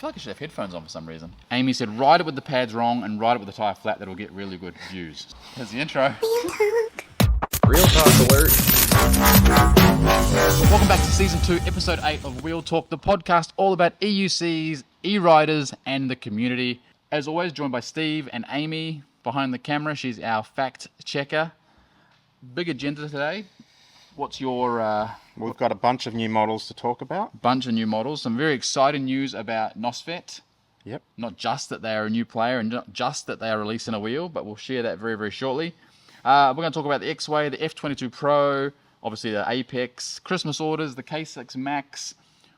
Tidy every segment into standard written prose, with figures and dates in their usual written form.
feel like I should have headphones on for some reason. Amy said, ride it with the pads wrong and ride it with the tyre flat. That'll get really good views. Here's the intro. Real Talk alert. Welcome back to Season 2, Episode 8 of Wheel Talk, the podcast all about EUCs, E-Riders, and the community. As always, joined by Steve and Amy behind the camera. She's our fact checker. Big agenda today. What's your... We've got a bunch of new models to talk about. Bunch of new models. Some very exciting news about Nosfet. Yep. Not just that they are a new player and not just that they are releasing a wheel, but we'll share that very, very shortly. We're going to talk about the X-Way, the F22 Pro, obviously the Apex, Christmas orders, the K6 Max.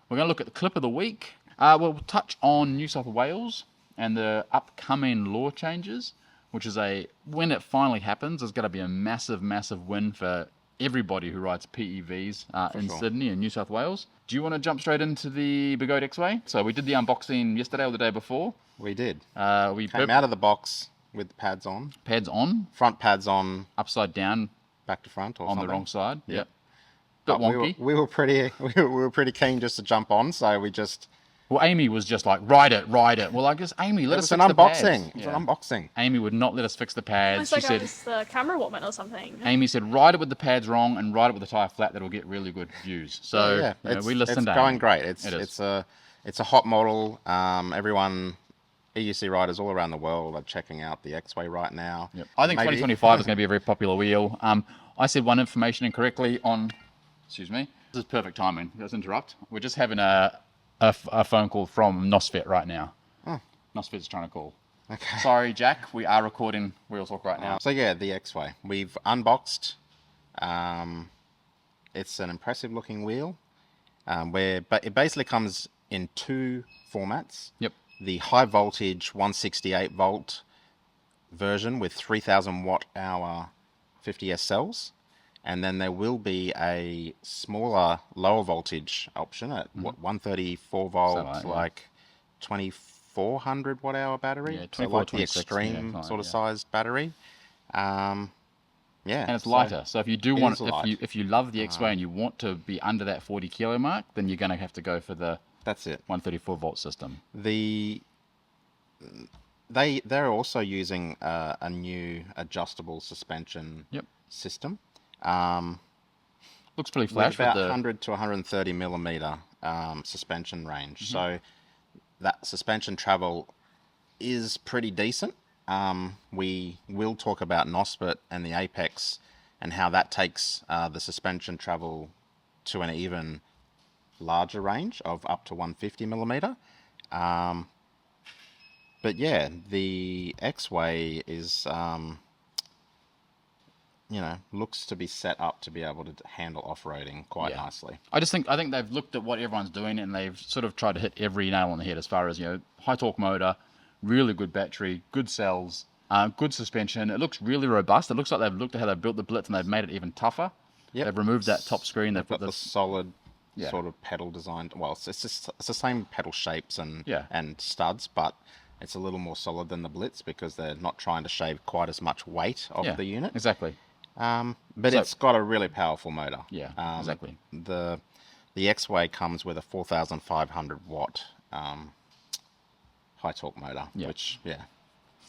We're going to look at the clip of the week. We'll touch on New South Wales and the upcoming law changes, which is when it finally happens, it's going to be a massive, massive win for everybody who rides PEVs in Sydney and New South Wales. Do you want to jump straight into the Begode X-Way? So we did the unboxing yesterday or the day before. We did. We came out of the box with the pads on. Pads on. Front pads on. Upside down. Back to front or on something. The wrong side. Yep. Bit wonky. We were pretty keen just to jump on, so we just... Well, Amy was just like, ride it. Well, I guess, Amy, let us fix the pads. It was an unboxing. Amy would not let us fix the pads. It's like I was the camera woman or something. Amy said, ride it with the pads wrong and ride it with the tyre flat. That'll get really good views. So we listened to It's going Amy. great. It's a hot model. Everyone, EUC riders all around the world are checking out the X-Way right now. Yep. I think 2025 is going to be a very popular wheel. I said one information incorrectly on... Excuse me. This is perfect timing. Let's interrupt. We're just having a phone call from Nosfet right now. Oh. Nosfet's trying to call. Okay. Sorry, Jack. We are recording Wheel Talk right now. So yeah, the X-Way. We've unboxed. It's an impressive looking wheel. But it basically comes in two formats. Yep. The high voltage 168 volt version with 3,000 watt hour 50S cells. And then there will be a smaller, lower voltage option at 134 volt, like 2400 watt hour battery. Yeah, 24, so like the extreme sort of sized battery. And it's lighter. So if you do want, if you love the X-Way and you want to be under that 40 kilo mark, then you're going to have to go for the 134 volt system. They're also using a new adjustable suspension system. Looks pretty flash. With about 100 to 130 millimeter suspension range. So that suspension travel is pretty decent. We will talk about Nosfet and the Apex and how that takes the suspension travel to an even larger range of up to 150 millimeter. But yeah, the X-Way is... looks to be set up to be able to handle off-roading quite nicely. I think they've looked at what everyone's doing and they've sort of tried to hit every nail on the head as far as, high torque motor, really good battery, good cells, good suspension. It looks really robust. It looks like they've looked at how they've built the Blitz and they've made it even tougher. Yep. They've removed that top screen. They've got the solid sort of pedal design. Well, it's the same pedal shapes and studs, but it's a little more solid than the Blitz because they're not trying to shave quite as much weight of the unit. Exactly. But it's got a really powerful motor. Yeah, exactly. The X-Way comes with a 4,500 watt high torque motor, which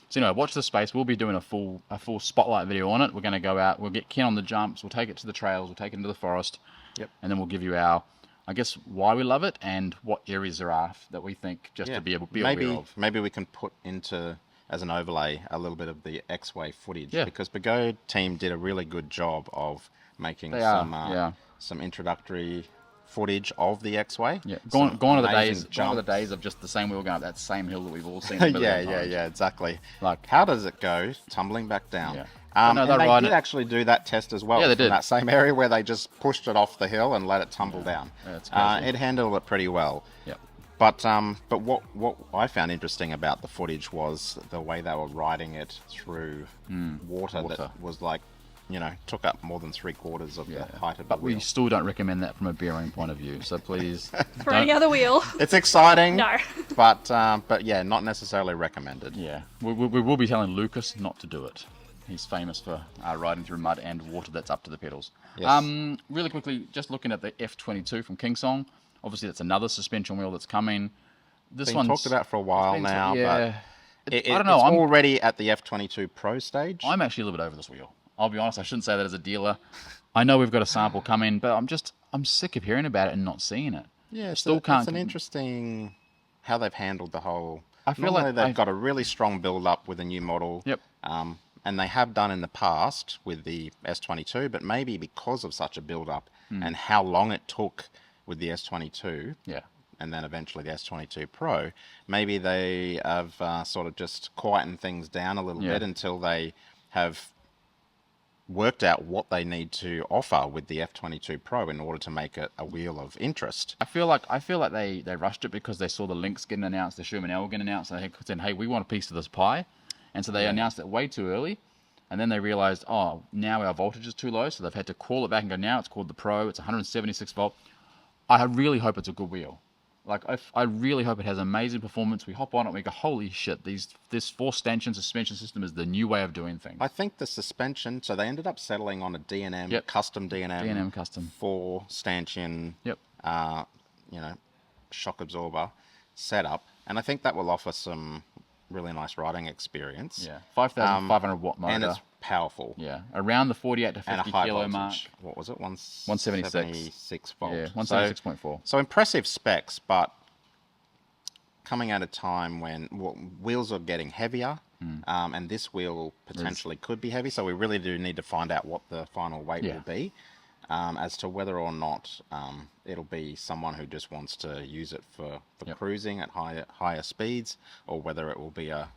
So watch this space. We'll be doing a full spotlight video on it. We're going to go out. We'll get Ken on the jumps. We'll take it to the trails. We'll take it into the forest. Yep. And then we'll give you our, I guess, why we love it and what areas there are that we think just to be aware of. Maybe we can put into as an overlay a little bit of the X-Way footage because Begode team did a really good job of making some introductory footage of the X-Way. Yeah, gone are the days of just the same wheel going up that same hill that we've all seen. Exactly. Like, how does it go tumbling back down? Yeah. And they did actually do that test as well. Yeah, they did. In that same area where they just pushed it off the hill and let it tumble down. Yeah, it's crazy. It handled it pretty well. Yeah. But what I found interesting about the footage was the way they were riding it through water that was like, took up more than 3/4 of the height of the wheel. But we still don't recommend that from a bearing point of view. So please, for any other wheel. It's exciting. No. but yeah, not necessarily recommended. Yeah, we will be telling Lucas not to do it. He's famous for riding through mud and water that's up to the pedals. Yes. Really quickly, just looking at the F22 from Kingsong. Obviously, that's another suspension wheel that's coming. This been one's talked about for a while been now, yeah. but I don't know. it's I'm already at the F22 Pro stage. I'm actually a little bit over this wheel. I'll be honest. I shouldn't say that as a dealer. I know we've got a sample coming, but I'm sick of hearing about it and not seeing it. Yeah, Still can't. it's an interesting how they've handled the whole. I feel Normally like they've got a really strong build up with a new model. Yep. And they have done in the past with the S22, but maybe because of such a build up and how long it took with the S22. Yeah. And then eventually the S22 Pro, maybe they have sort of just quietened things down a little bit until they have worked out what they need to offer with the F22 Pro in order to make it a wheel of interest. I feel like they rushed it because they saw the Lynx getting announced, the Sherman L getting announced, and they said, hey, we want a piece of this pie. And so they announced it way too early. And then they realized, oh, now our voltage is too low. So they've had to call it back and go, now it's called the Pro. It's 176 volt. I really hope it's a good wheel. Like, I really hope it has amazing performance. We hop on it and we go, holy shit, this four-stanchion suspension system is the new way of doing things. I think the suspension, so they ended up settling on a D&M, custom D&M. D&M custom. Four-stanchion, Yep. Shock absorber setup. And I think that will offer some really nice riding experience. Yeah, 5,500 watt motor. And it's powerful. Yeah, around the 48 to And 50 a high kilo voltage. mark. What was it? 176 volt. Yeah, 176.4. So impressive specs, but coming at a time when wheels are getting heavier, and this wheel potentially could be heavy. So we really do need to find out what the final weight will be, as to whether or not it'll be someone who just wants to use it for cruising at higher speeds, or whether it will be a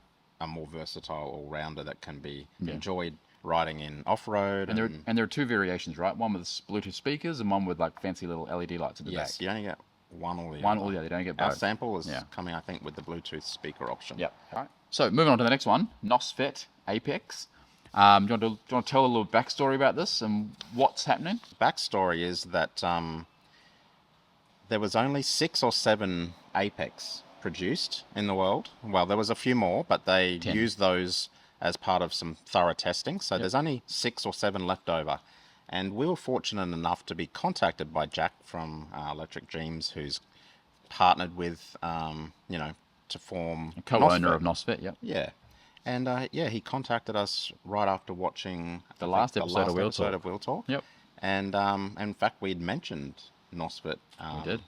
more versatile all-rounder that can be enjoyed riding in off-road. And there are two variations, right? One with Bluetooth speakers and one with like fancy little LED lights at the back. Yes, you only get one or the One other. or the other, you don't get both. Our sample is coming, I think, with the Bluetooth speaker option. Yep. All right. So moving on to the next one, Nosfet Apex. Do you want to tell a little backstory about this and what's happening? Backstory is that there was only 6 or 7 Apex produced in the world. Well, there was a few more, but they 10. used those as part of some thorough testing. So there's only 6 or 7 left over. And we were fortunate enough to be contacted by Jack from Electric Dreams, who's partnered with, to form... A co-owner Nosfet. of Nosfet, yep. Yeah. And he contacted us right after watching The last episode of Wheel Talk. of Wheel Talk. Yep. And in fact, we'd mentioned Nosfet. We did.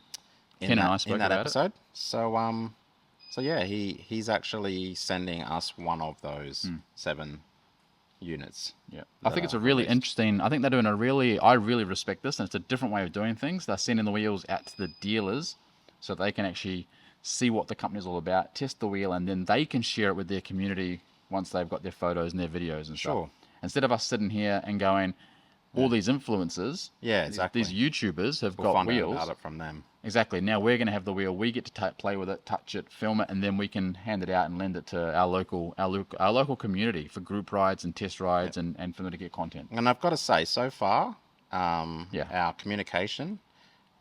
In Ken and I that, spoke in that about episode. So yeah, he's actually sending us one of those 7 units. Yeah, I think it's a really interesting. I think they're doing I really respect this, and it's a different way of doing things. They're sending the wheels out to the dealers so they can actually see what the company's all about, test the wheel, and then they can share it with their community once they've got their photos and their videos and stuff. Instead of us sitting here and going, all these influencers, exactly. these YouTubers have We'll got find wheels. out about it from them. Exactly. Now we're going to have the wheel. We get to play with it, touch it, film it, and then we can hand it out and lend it to our local community for group rides and test rides and for them to get content. And I've got to say, so far, our communication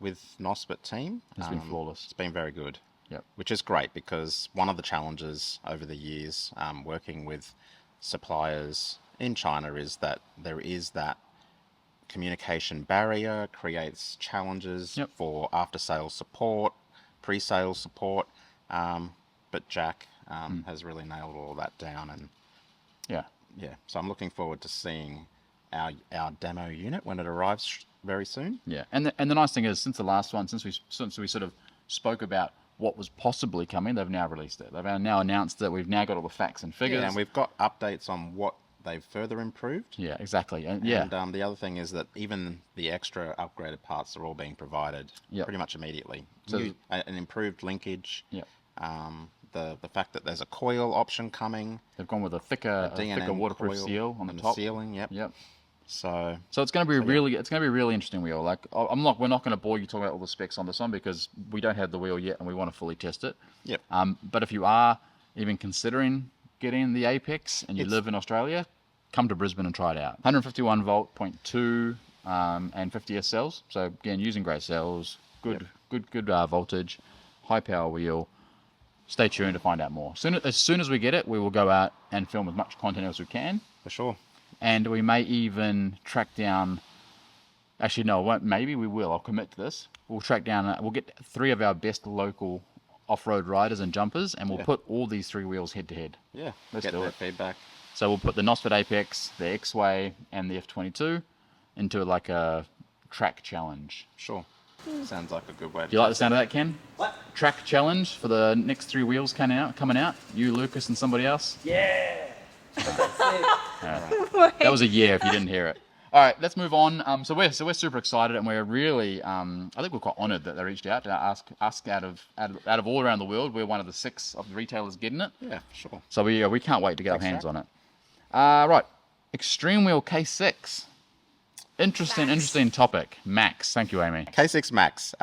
with Nosfet team It's been flawless. It's been very good. Yep. Which is great, because one of the challenges over the years working with suppliers in China is that there is that communication barrier, creates challenges for after-sales support, pre-sales support, but Jack has really nailed all that down, and so I'm looking forward to seeing our demo unit when it arrives very soon. Yeah, and the nice thing is, since the last one, since we sort of spoke about what was possibly coming, they've now released it. They've now announced that we've now got all the facts and figures. Yeah, and we've got updates on what they've further improved. Yeah, exactly. And the other thing is that even the extra upgraded parts are all being provided pretty much immediately. So an improved linkage. Yeah. The fact that there's a coil option coming. They've gone with a thicker waterproof coil seal on the top. Ceiling. Yep. So it's going to be it's going to be a really interesting wheel. Like we're not going to bore you talking about all the specs on this one because we don't have the wheel yet and we want to fully test it. Yep. But if you are even considering getting the Apex and you live in Australia, come to Brisbane and try it out. 151 volt, 0.2, and 50S cells. So again, using great cells, good voltage, high power wheel. Stay tuned to find out more. As soon as we get it, we will go out and film as much content as we can. For sure. And we may even track down. Actually, no, maybe we will. I'll commit to this. We'll track down. We'll get 3 of our best local off-road riders and jumpers, and we'll Yeah. put all these 3 wheels head to head. Yeah, Let's get do their it. feedback. So we'll put the Nosfet Apex, the X-Way, and the F22 into like a track challenge. Sure. Sounds like a good way to Do you like the sound of that, Ken? What? Track challenge for the next 3 wheels coming out. You, Lucas, and somebody else. Yeah. That was a yeah if you didn't hear it. All right, let's move on. So we're super excited, and we're really I think we're quite honoured that they reached out to ask out of all around the world. We're one of the 6 of the retailers getting it. Yeah, sure. So we can't wait to get our Thanks, hands Jack. on it. Right, Extreme Wheel K6. Interesting topic. Max, thank you, Amy. K6 Max.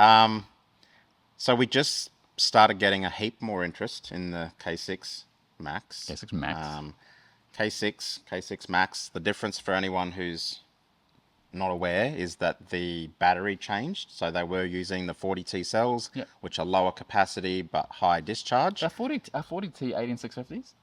So we just started getting a heap more interest in the K6 Max. K6 Max. K6 Max. The difference for anyone who's not aware is that the battery changed. So they were using the 40T cells, Yep. which are lower capacity but high discharge. Are 40T 18650s?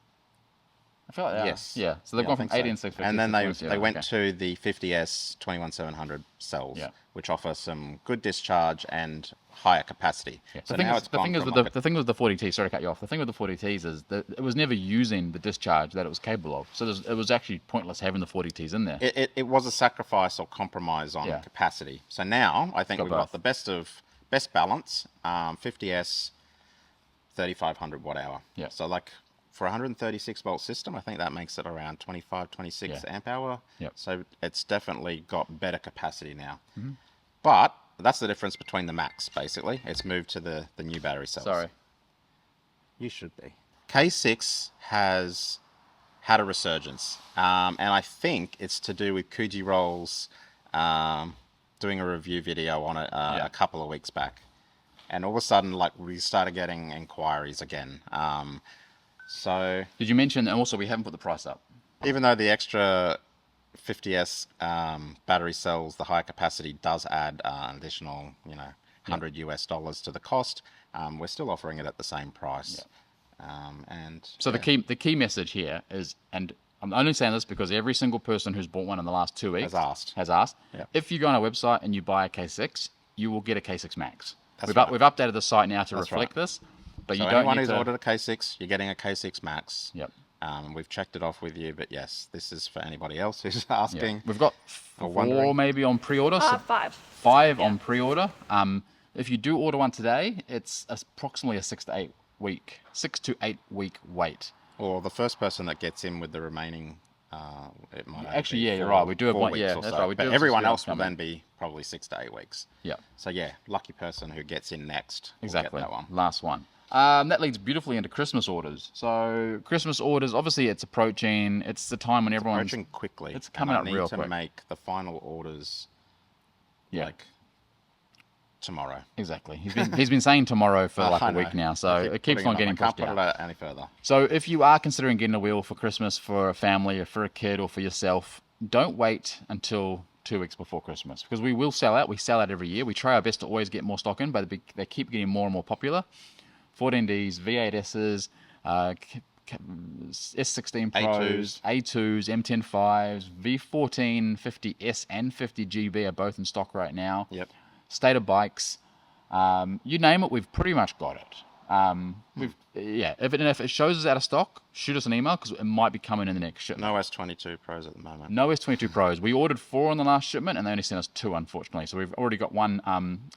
I feel like they are. Yes. Yeah. So they've Yeah, I gone from think 18650s. And then to they 27, went okay. to the 50S 21700 cells, Yeah. which offer some good discharge and higher capacity. Yeah. So the thing now is, it's the gone thing is from with like the thing with the 40T. Sorry to cut you off. The thing with the 40Ts is that it was never using the discharge that it was capable of. So it was actually pointless having the 40Ts in there. it was a sacrifice or compromise on Yeah. capacity. So now I think Got we've both. got the best balance. 50S 3500 watt hour. Yeah. So like for a 136 volt system, I think that makes it around 25, 26 Yeah. amp hour. Yep. So it's definitely got better capacity now. Mm-hmm. But that's the difference between the Max, basically. It's moved to the new battery cells. Sorry. You should be. K6 has had a resurgence. And I think it's to do with Kuji Rolls doing a review video on it Yeah. a couple of weeks back. And all of a sudden, like, we started getting inquiries again. So Did you mention? And also, we haven't put the price up. even though the extra 50S battery cells, the higher capacity does add an additional, $100 US to the cost, we're still offering it at the same price. And So yeah, the key message here is, and I'm only saying this because every single person who's bought one in the last 2 weeks Has asked. Yeah. If you go on our website and you buy a K6, you will get a K6 Max. That's We've updated the site now to That's reflect right. this, but So you don't anyone need who's to. ordered a K6, you're getting a K6 Max. Yep. We've checked it off with you, but yes, this is for anybody else who's Yeah. asking. We've got or 4 wondering. maybe on pre-order. So 5. 5 Yeah. on pre-order. If you do order one today, it's approximately a 6 to 8 week wait. Or the first person that gets in with the remaining, it might only Actually, be yeah, you're 4 right. We do have 4 one. weeks Yeah, or that's so. right. We do But have everyone some else will coming. then be probably 6 to 8 weeks. Yeah, So yeah, lucky person who gets in next. will exactly. Get that one. Last one. That leads beautifully into Christmas orders. So Christmas orders, obviously, it's approaching. It's the time when everyone's Approaching quickly. It's and coming I up need real to quick. make the final orders yeah, like tomorrow. exactly. He's been saying tomorrow for like I a week know. now, so I keep it keeps putting on it getting I can't pushed put out. it out any further. So if you are considering getting a wheel for Christmas for a family or for a kid or for yourself, don't wait until 2 weeks before Christmas, because we will sell out. We sell out every year. We try our best to always get more stock in, but they keep getting more and more popular. 14Ds, V8Ss, S16 Pros, A2s, M105s, V14, 50S and 50GB are both in stock right now. Yep. Stator bikes, you name it, we've pretty much got it. If it shows us out of stock, shoot us an email because it might be coming in the next shipment. No S22 Pros at the moment. No S22 Pros. We ordered 4 on the last shipment and they only sent us 2, unfortunately. So we've already got one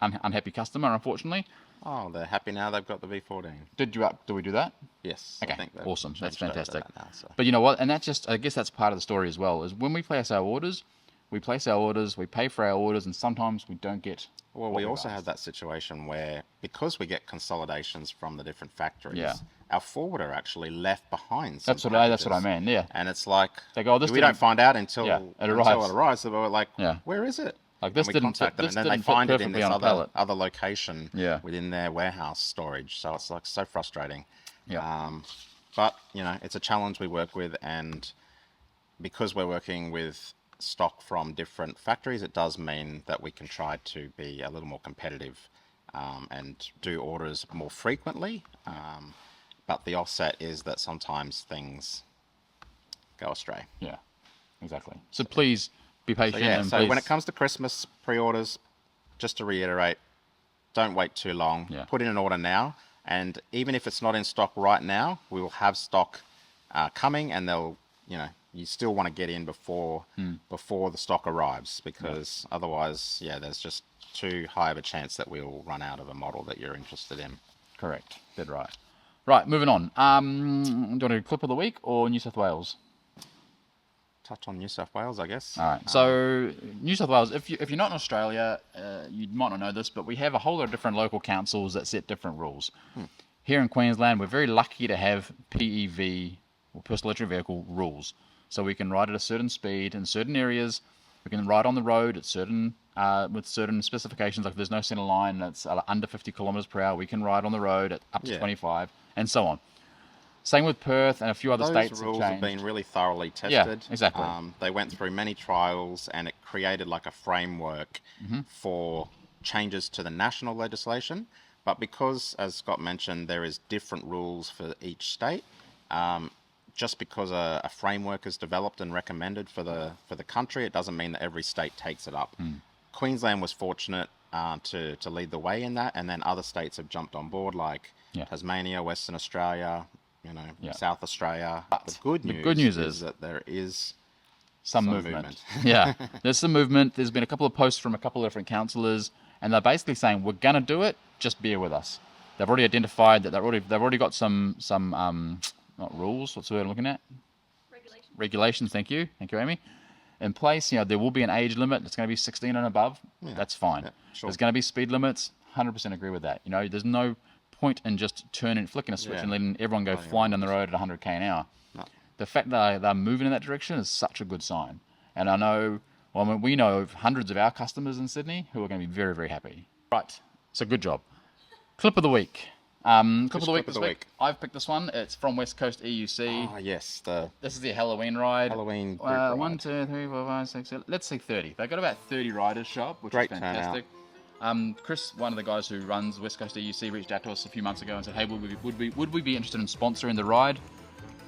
unhappy customer, unfortunately. Oh, they're happy now they've got the V14. Did we do that? Yes. Okay, I think they've awesome. That's changed over to fantastic. that now, so. But you know what? And I guess that's part of the story as well, is when we place our orders, we pay for our orders, and sometimes we don't get. Well, what we we've also asked. have that situation where, because we get consolidations from the different factories, Yeah. our forwarder actually left behind some That's what I packages. meant. Yeah. And it's like, They go, "Oh, this we don't didn't-" find out until, Yeah, it until arrives. it arrives. So we're like, Yeah. where is it? Like, this And we didn't contact fit- them, this and then they didn't fit find it in perfectly this on a pallet. other location Yeah. within their warehouse storage. So it's like so frustrating. Yeah. But, it's a challenge we work with, and because we're working with stock from different factories, it does mean that we can try to be a little more competitive and do orders more frequently. But the offset is that sometimes things go astray. Yeah. Exactly. So please be patient. So yeah, and so please, when it comes to Christmas pre-orders, just to reiterate, don't wait too long. Yeah. Put in an order now, And even if it's not in stock right now, we will have stock coming, and they'll, you still want to get in before the stock arrives, because otherwise, there's just too high of a chance that we'll run out of a model that you're interested in. Correct. Dead right. Right, moving on. Do you want to do clip of the week or New South Wales? Touch on New South Wales, I guess. All right. So New South Wales, if you're not in Australia, you might not know this, but we have a whole lot of different local councils that set different rules. Here in Queensland, we're very lucky to have PEV, or personal electric vehicle, rules. So we can ride at a certain speed in certain areas. We can ride on the road at certain with certain specifications. Like if there's no centre line that's under 50 kilometres per hour, we can ride on the road at up to 25, and so on. Same with Perth and a few other states. Those rules have have been really thoroughly tested. Yeah, exactly. They went through many trials, and it created like a framework for changes to the national legislation. But because, as Scott mentioned, there is different rules for each state, just because a framework is developed and recommended for the country, it doesn't mean that every state takes it up. Queensland was fortunate to lead the way in that, and then other states have jumped on board, like Tasmania, Western Australia, South Australia. But the good news is that there is some movement. Yeah, there's some movement. There's been a couple of posts from a couple of different councillors, and they're basically saying, we're going to do it, just bear with us. They've already identified that they've already got some not rules, what's the word I'm looking at? Regulations, thank you, Amy. In place, there will be an age limit. It's going to be 16 and above. That's fine. Yeah, sure. There's going to be speed limits. 100% agree with that. There's no point in just flicking a switch and letting everyone go flying down the road at 100k an hour. No. The fact that they're moving in that direction is such a good sign. And I know, we know of hundreds of our customers in Sydney who are going to be very, very happy. Right, so good job. Clip of the week. Clip of the week this week. I've picked this one. It's from West Coast EUC. Oh, yes. This is the Halloween ride. Halloween group ride. 1, 2, 3, 4, 5, 6, 7. Let's say 30. They've got about 30 riders show up, which is fantastic. Chris, one of the guys who runs West Coast EUC, reached out to us a few months ago and said, hey, would we be interested in sponsoring the ride?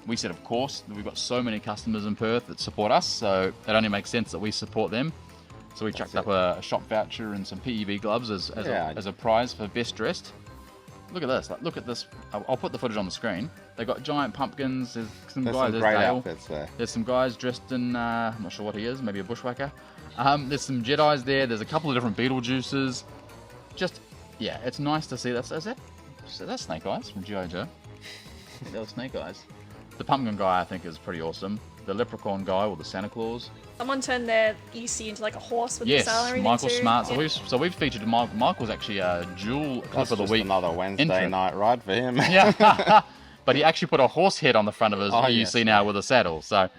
We said, of course. We've got so many customers in Perth that support us, so it only makes sense that we support them. So we chucked up a shop voucher and some PEV gloves as a prize for best dressed. Look at this. Look at this. I'll put the footage on the screen. They've got giant pumpkins. There's some guys. Some great outfits there. There's some guys dressed in, I'm not sure what he is, maybe a bushwhacker. There's some Jedis there. There's a couple of different Beetlejuices. It's nice to see. That's Snake Eyes from G.I. Joe. I think that was Snake Eyes. The pumpkin guy, I think, is pretty awesome. The leprechaun guy, or the Santa Claus. Someone turned their EC into like a horse with the sail and everything. Michael's too. smart. So we've featured Michael's actually a dual clip of the week. Another Wednesday night ride for him. Yeah, but he actually put a horse head on the front of his EUC now with a saddle. So,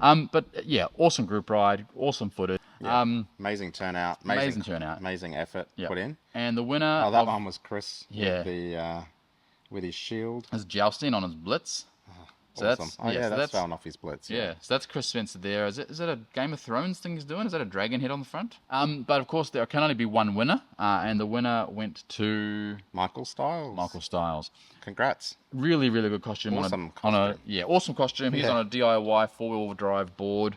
awesome group ride, awesome footage. Yeah. Amazing turnout. Amazing turnout. Amazing effort put in. And the winner. Oh, that one was Chris. Yeah. With his shield. His jousting on his blitz. So awesome. That's falling off his blitz. Yeah, so that's Chris Spencer there. Is it a Game of Thrones thing he's doing? Is that a dragon head on the front? But of course, there can only be one winner, and the winner went to Michael Styles. Congrats. Really, really good costume. Awesome costume. He's on a DIY 4-wheel drive board.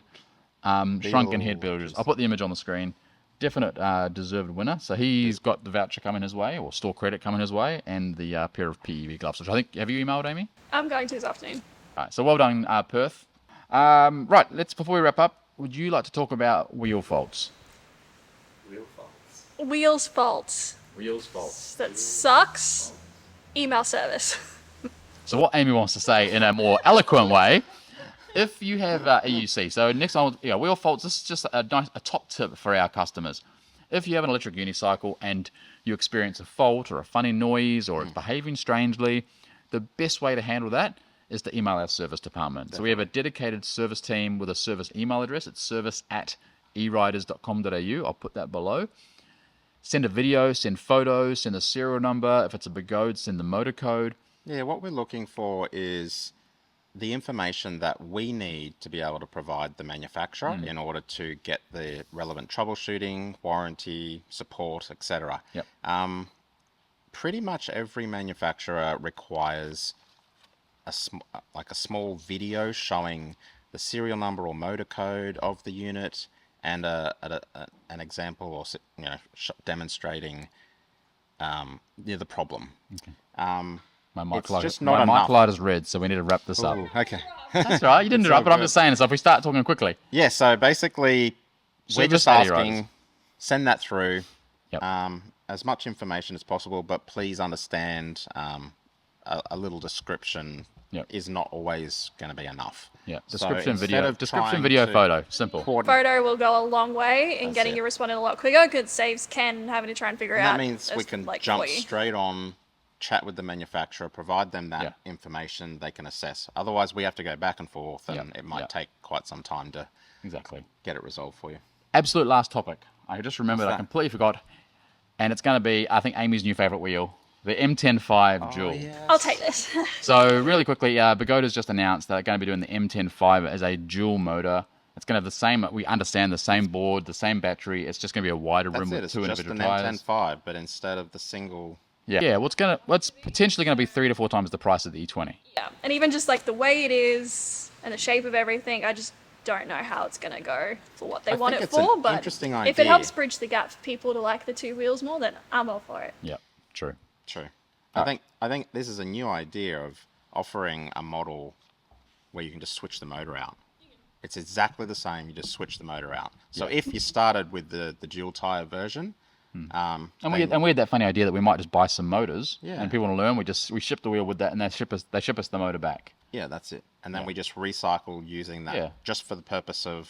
Shrunken head builders. I'll put the image on the screen. Definite deserved winner. So he's got the voucher coming his way, or store credit coming his way, and the pair of PEV gloves, which I think, have you emailed, Amy? I'm going to this afternoon. All right, so well done, Perth. Right, before we wrap up, would you like to talk about wheel faults? Wheels faults. That sucks. Email service. So what Amy wants to say in a more eloquent way, if you have EUC, so next on wheel faults, this is just a top tip for our customers. If you have an electric unicycle and you experience a fault or a funny noise or it's behaving strangely, the best way to handle that is to email our service department. Definitely. So we have a dedicated service team with a service email address. It's service@eriders.com.au. I'll put that below. Send a video, send photos, send a serial number. If it's a Begode, send the motor code. Yeah, what we're looking for is the information that we need to be able to provide the manufacturer in order to get the relevant troubleshooting, warranty, support, etc. Yep. Pretty much every manufacturer requires a small video showing the serial number or motor code of the unit and an example or demonstrating the problem. Okay. My mic It's light, just not my mic enough. light is red, so we need to wrap this up. Ooh, okay. That's all right. You didn't It's interrupt, all but I'm good. just saying. So if we start talking quickly, Yeah, so basically, we're Service just at asking, E-Riderz. send that through, Yep. as much information as possible, but please understand a little description Yep. is not always going to be enough. Yeah. So Description, instead video, of description, trying video, to photo. Simple. Photo will go a long way in That's getting it. you responding a lot quicker because it saves Ken having to try and figure And out. that means we as, can like, jump for you. straight on, chat with the manufacturer, provide them that Yeah. information they can assess. Otherwise, we have to go back and forth, and Yeah. it might Yeah. take quite some time to Exactly. get it resolved for you. Absolute last topic. I just remembered. What's I that? completely forgot. And it's going to be, I think, Amy's new favorite wheel, the M105 Dual. I'll take this. So really quickly, Begode has just announced that they're going to be doing the M105 as a dual motor. It's going to have the same, we understand, the same board, the same battery. It's just going to be a wider That's rim it. with It's two just individual an tires. M105, but instead of the single. Yeah, what's potentially going to be 3 to 4 times the price of the E20. Yeah, and even just like the way it is and the shape of everything, I just don't know how it's gonna go for what they I want think it it's an for. But interesting if it idea. helps bridge the gap for people to like the two wheels more, then I'm all for it. Yeah, true. True. I think this is a new idea of offering a model where you can just switch the motor out. It's exactly the same. You just switch the motor out. So if you started with the dual tire version, And we had that funny idea that we might just buy some motors, Yeah. and people want to learn. We ship the wheel with that, and they ship us the motor back. yeah, that's it. And then we just recycle using that Yeah. just for the purpose of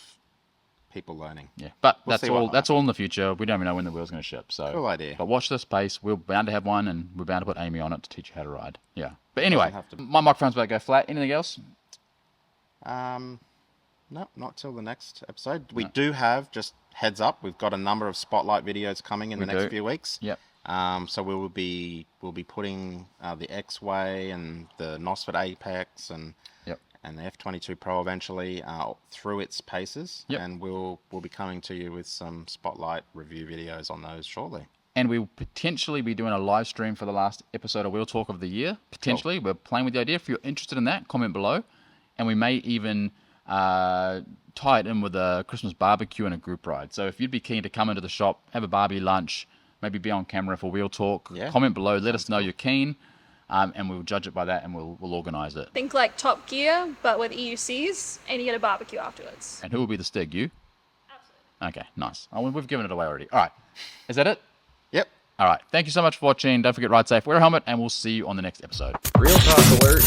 people learning. Yeah, but We'll see that's what all. That's all in the future. We don't even know when the wheel's going to ship. So Cool idea. But watch this space. We're bound to have one, and we're bound to put Amy on it to teach you how to ride. Yeah. But anyway, have to- my microphone's about to go flat. Anything else? No, not till the next episode. We do have, just heads up, we've got a number of spotlight videos coming in the next do. few weeks. Yep. So we'll be putting the X-Way and the Nosfet Apex and Yep. the F22 Pro eventually through its paces. Yep. And we'll be coming to you with some spotlight review videos on those shortly. And we'll potentially be doing a live stream for the last episode of Wheel Talk of the year. Potentially, we're playing with the idea. If you're interested in that, comment below, and we may even tie it in with a Christmas barbecue and a group ride. So if you'd be keen to come into the shop, have a barbie lunch, maybe be on camera for Wheel Talk, Yeah. comment below, let us know you're keen, and we'll judge it by that, and we'll organise it. Think like Top Gear, but with EUCs, and you get a barbecue afterwards. And who will be the stig? You? Absolutely. Okay, nice. Oh, we've given it away already. All right, is that it? Yep. All right. Thank you so much for watching. Don't forget, ride safe, wear a helmet, and we'll see you on the next episode. Real talk alert.